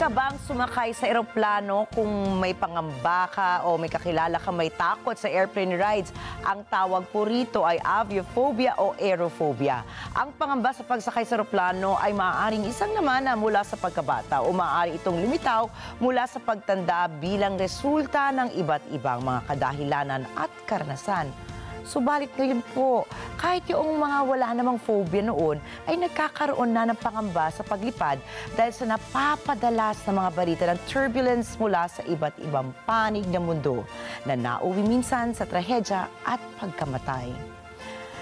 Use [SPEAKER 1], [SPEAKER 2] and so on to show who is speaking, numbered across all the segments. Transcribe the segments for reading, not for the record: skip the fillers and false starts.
[SPEAKER 1] ka bang sumakay sa eroplano kung may pangamba ka o may kakilala ka may takot sa airplane rides? Ang tawag po rito ay aviophobia o aerophobia. Ang pangamba sa pagsakay sa eroplano ay maaaring isang namana mula sa pagkabata o maaari itong lumitaw mula sa pagtanda bilang resulta ng iba't ibang mga kadahilanan at karanasan. Subalit ngayon po, kahit yung mga wala namang phobia noon, ay nagkakaroon na ng pangamba sa paglipad dahil sa napapadalas na mga balita ng turbulence mula sa iba't ibang panig ng mundo na nauwi minsan sa trahedya at pagkamatay.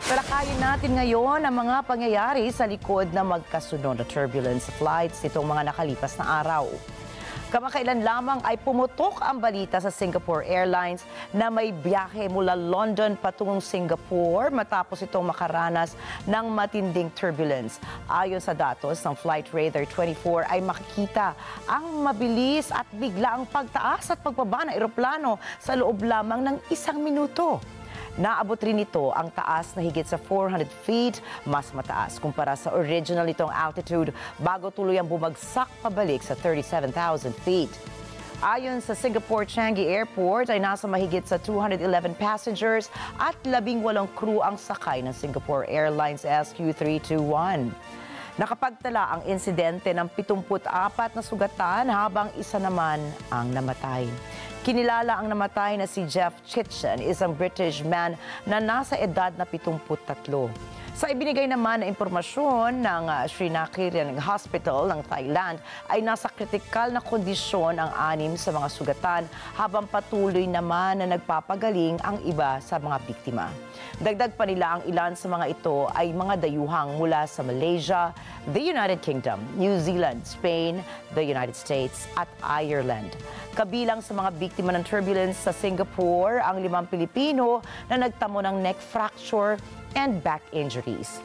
[SPEAKER 1] Talakayin natin ngayon ang mga pangyayari sa likod na magkasunod na turbulence flights nitong mga nakalipas na araw. Kamakailan lamang ay pumutok ang balita sa Singapore Airlines na may biyahe mula London patungong Singapore matapos itong makaranas ng matinding turbulence. Ayon sa datos ng Flight Radar 24 ay makikita ang mabilis at biglaang pagtaas at pagbaba ng eroplano sa loob lamang ng isang minuto. Naabot rin ito ang taas na higit sa 400 feet, mas mataas kumpara sa original nitong altitude bago tuluyang bumagsak pabalik sa 37,000 feet. Ayon sa Singapore Changi Airport ay nasa mahigit sa 211 passengers at 18 crew ang sakay ng Singapore Airlines SQ321. Nakapagtala ang insidente ng 74 na sugatan habang isa naman ang namatay. Kinilala ang namatay na si Jeff Chitchen, isang British man na nasa edad na 73. Sa ibinigay naman na impormasyon ng Srinakiran Hospital ng Thailand ay nasa kritikal na kondisyon ang 6 sa mga sugatan habang patuloy naman na nagpapagaling ang iba sa mga biktima. Dagdag pa nila ang ilan sa mga ito ay mga dayuhang mula sa Malaysia, the United Kingdom, New Zealand, Spain, the United States at Ireland. Kabilang sa mga biktima ng turbulence sa Singapore ang 5 Pilipino na nagtamo ng neck fracture and back injuries.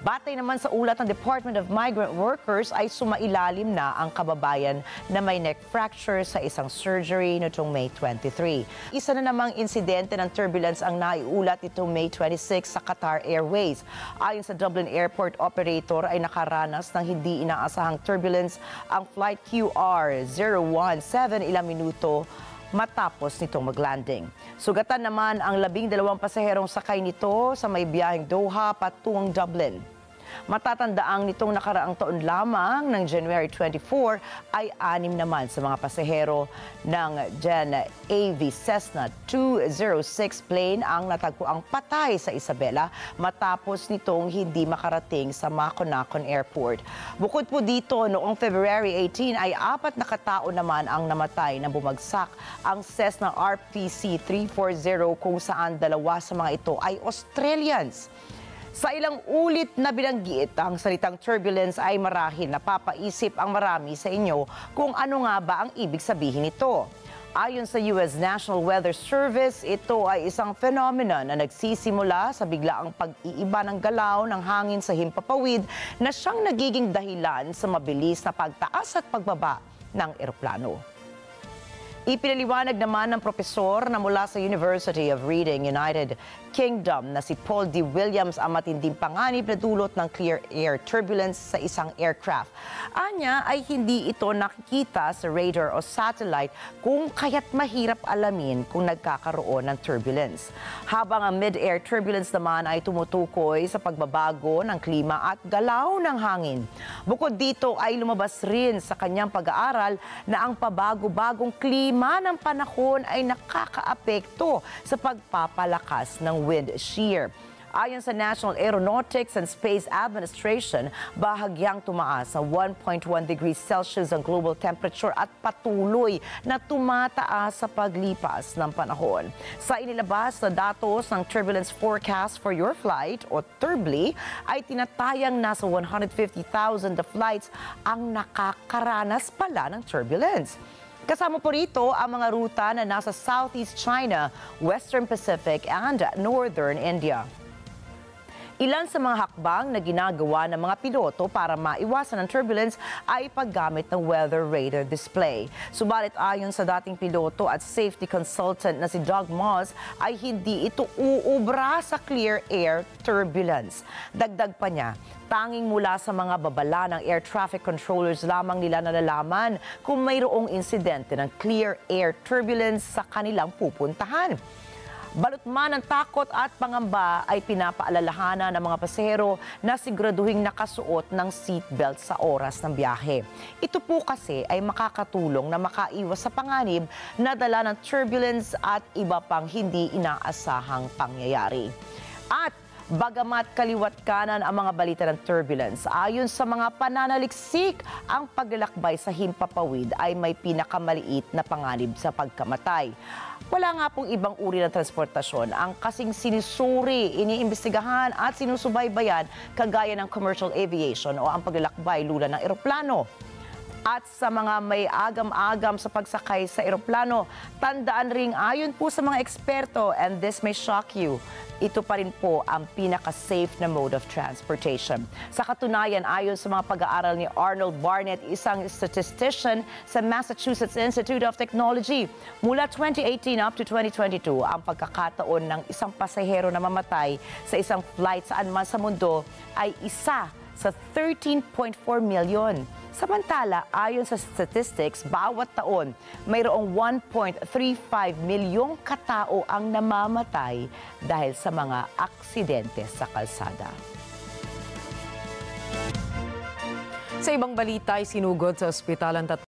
[SPEAKER 1] Batay naman sa ulat ng Department of Migrant Workers ay sumailalim na ang kababayan na may neck fracture sa isang surgery nitong May 23. Isa na namang insidente ng turbulence ang naiulat nitong May 26 sa Qatar Airways. Ayon sa Dublin Airport operator ay nakaranas ng hindi inaasahang turbulence ang flight QR017 ilang minuto matapos nitong maglanding. Sugatan naman ang 12 pasaherong sakay nito sa may biyaheng Doha patungong Dublin. Matatandaang nitong nakaraang taon lamang ng January 24 ay 6 naman sa mga pasahero ng Gen AV Cessna 206 plane ang natagpuang patay sa Isabela matapos nitong hindi makarating sa Maconacon Airport. Bukod po dito, noong February 18 ay 4 na katao naman ang namatay na bumagsak ang Cessna RPC 340 kung saan 2 sa mga ito ay Australians. Sa ilang ulit na binanggit ang salitang turbulence ay marahil napapaisip ang marami sa inyo kung ano nga ba ang ibig sabihin nito. Ayon sa US National Weather Service, ito ay isang phenomenon na nagsisimula sa biglaang pag-iiba ng galaw ng hangin sa himpapawid na siyang nagiging dahilan sa mabilis na pagtaas at pagbaba ng eroplano. Ipinaliwanag naman ng propesor na mula sa University of Reading, United Kingdom na si Paul D. Williams ang matinding panganib na dulot ng clear air turbulence sa isang aircraft. Anya ay hindi ito nakikita sa radar o satellite kung kaya't mahirap alamin kung nagkakaroon ng turbulence. Habang ang mid-air turbulence naman ay tumutukoy sa pagbabago ng klima at galaw ng hangin. Bukod dito ay lumabas rin sa kanyang pag-aaral na ang pabago-bagong klima ng panahon ay nakakaapekto sa pagpapalakas ng wind shear. Ayon sa National Aeronautics and Space Administration, bahagyang tumaas sa 1.1 degrees Celsius ang global temperature at patuloy na tumataas sa paglipas ng panahon. Sa inilabas na datos ng Turbulence Forecast for Your Flight o TURBLY ay tinatayang nasa 150,000 na flights ang nakakaranas pala ng turbulence. Kasama po rito ang mga ruta na nasa Southeast China, Western Pacific, and Northern India. Ilan sa mga hakbang na ginagawa ng mga piloto para maiwasan ang turbulence ay paggamit ng weather radar display. Subalit ayon sa dating piloto at safety consultant na si Doug Moss ay hindi ito uubra sa clear air turbulence. Dagdag pa niya, tanging mula sa mga babala ng air traffic controllers lamang nila nalalaman kung mayroong insidente ng clear air turbulence sa kanilang pupuntahan. Balot man ng takot at pangamba ay pinapaalalahanan ng mga pasahero na siguraduhing nakasuot ng seatbelt sa oras ng biyahe. Ito po kasi ay makakatulong na makaiwas sa panganib na dala ng turbulence at iba pang hindi inaasahang pangyayari. At bagamat kaliwat kanan ang mga balita ng turbulence, ayon sa mga pananaliksik, ang paglalakbay sa himpapawid ay may pinakamaliit na panganib sa pagkamatay. Wala nga pong ibang uri ng transportasyon ang kasing sinusuri, iniimbestigahan at sinusubaybayan kagaya ng commercial aviation o ang paglalakbay lula ng eroplano. At sa mga may agam-agam sa pagsakay sa eroplano, tandaan ring ayon po sa mga eksperto, and this may shock you, ito pa rin po ang pinaka-safe na mode of transportation. Sa katunayan, ayon sa mga pag-aaral ni Arnold Barnett, isang statistician sa Massachusetts Institute of Technology, mula 2018 up to 2022, ang pagkakataon ng isang pasahero na mamatay sa isang flight saan man sa mundo ay isa sa 13.4 million. Samantala, ayon sa statistics, bawat taon, mayroong 1.35 milyong katao ang namamatay dahil sa mga aksidente sa kalsada.
[SPEAKER 2] Sa ibang balita ay sinugod sa ospital ang